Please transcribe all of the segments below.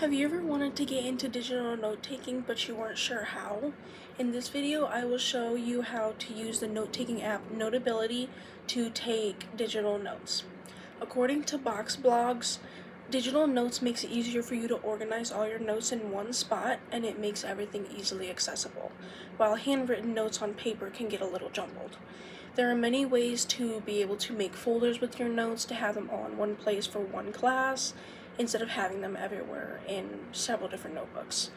Have you ever wanted to get into digital note-taking but you weren't sure how? In this video, I will show you how to use the note-taking app Notability to take digital notes. According to Box Blogs, digital notes makes it easier for you to organize all your notes in one spot, and it makes everything easily accessible, while handwritten notes on paper can get a little jumbled. There are many ways to be able to make folders with your notes to have them all in one place for one class, instead of having them everywhere in several different notebooks.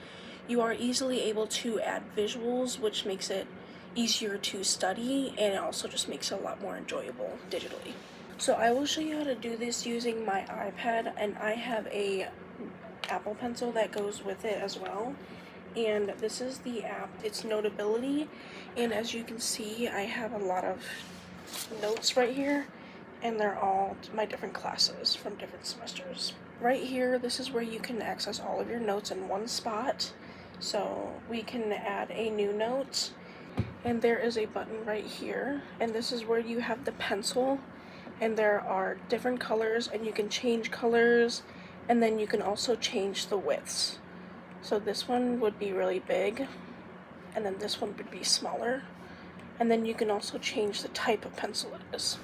You are easily able to add visuals, which makes it easier to study, and it also just makes it a lot more enjoyable digitally. So I will show you how to do this using my iPad, and I have a Apple Pencil that goes with it as well. And this is the app. It's Notability, and as you can see, I have a lot of notes right here, and they're all my different classes from different semesters. Right here, this is where you can access all of your notes in one spot. So we can add a new note, and there is a button right here, and this is where you have the pencil, and there are different colors, and you can change colors, and then you can also change the widths. So this one would be really big, and then this one would be smaller, and then you can also change the type of pencil it is.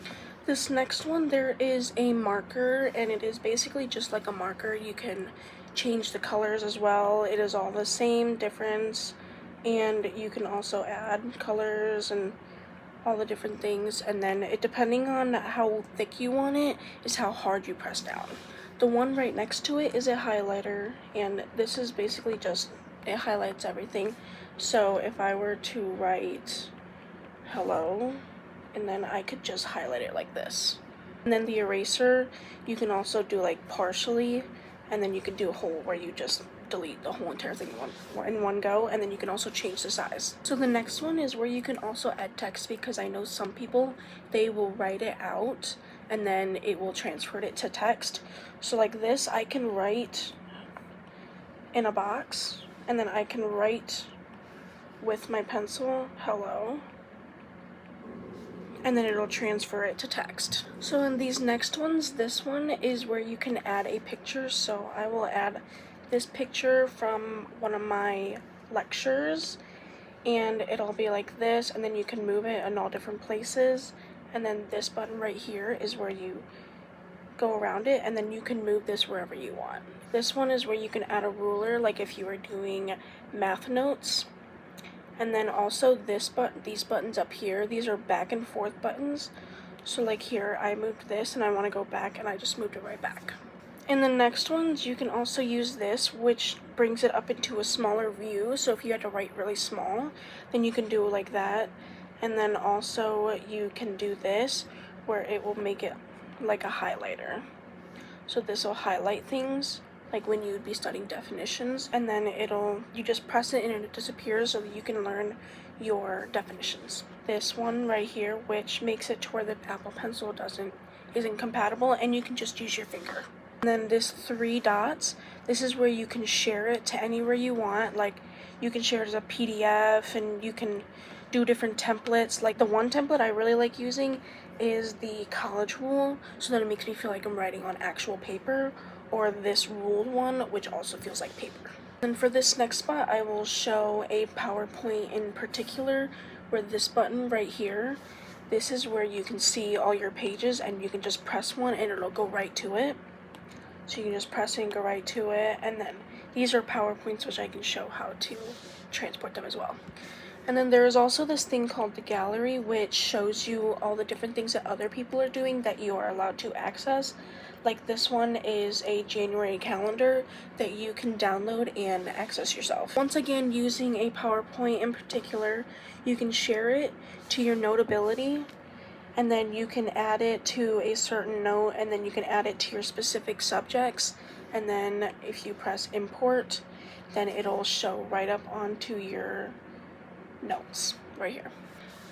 This next one, there is a marker, and it is basically just like a marker. You can change the colors as well. It is all the same difference, and you can also add colors and all the different things, and then it, depending on how thick you want it, is how hard you press down. The one right next to it is a highlighter, and this is basically just, it highlights everything. So if I were to write hello, and then I could just highlight it like this. And then the eraser, you can also do like partially, and then you can do a whole where you just delete the whole entire thing in one go, and then you can also change the size. So the next one is where you can also add text, because I know some people, they will write it out and then it will transfer it to text. So like this, I can write in a box, and then I can write with my pencil hello, and then it'll transfer it to text. So in these next ones, this one is where you can add a picture. So I will add this picture from one of my lectures, and it'll be like this, and then you can move it in all different places. And then this button right here is where you go around it, and then you can move this wherever you want. This one is where you can add a ruler, like if you were doing math notes. And then also these buttons up here, these are back and forth buttons. So like here, I moved this and I want to go back, and I just moved it right back. In the next ones, you can also use this, which brings it up into a smaller view. So if you had to write really small, then you can do it like that. And then also you can do this, where it will make it like a highlighter. So this will highlight things, like when you would be studying definitions, and then you just press it and it disappears so that you can learn your definitions. This one right here, which makes it to where the Apple Pencil isn't compatible, and you can just use your finger. And then this 3 dots, this is where you can share it to anywhere you want. Like you can share it as a PDF, and you can do different templates. Like the one template I really like using is the college rule, so that it makes me feel like I'm writing on actual paper, or this ruled one, which also feels like paper. And for this next spot, I will show a PowerPoint in particular, where this button right here, this is where you can see all your pages, and you can just press one and it'll go right to it. So you can just press it and go right to it, and then these are PowerPoints, which I can show how to transport them as well. And then there is also this thing called the gallery, which shows you all the different things that other people are doing that you are allowed to access. Like this one is a January calendar that you can download and access yourself. Once again, using a PowerPoint in particular, you can share it to your Notability, and then you can add it to a certain note, and then you can add it to your specific subjects, and then if you press import, then it'll show right up onto your notes right here.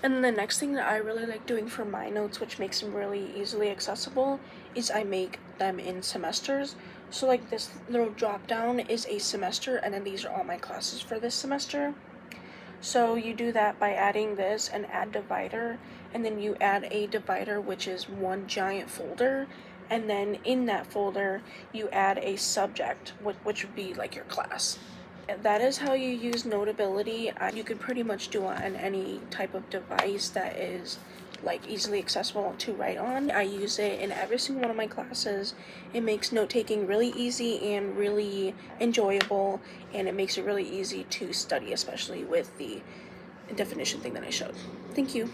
And then the next thing that I really like doing for my notes, which makes them really easily accessible, is I make them in semesters. So like this little drop down is a semester, and then these are all my classes for this semester. So you do that by adding this and add divider, and then you add a divider, which is one giant folder, and then in that folder you add a subject, which would be like your class. That is how you use Notability. You could pretty much do it on any type of device that is like easily accessible to write on. I use it in every single one of my classes. It makes note-taking really easy and really enjoyable, and it makes it really easy to study, especially with the definition thing that I showed. Thank you.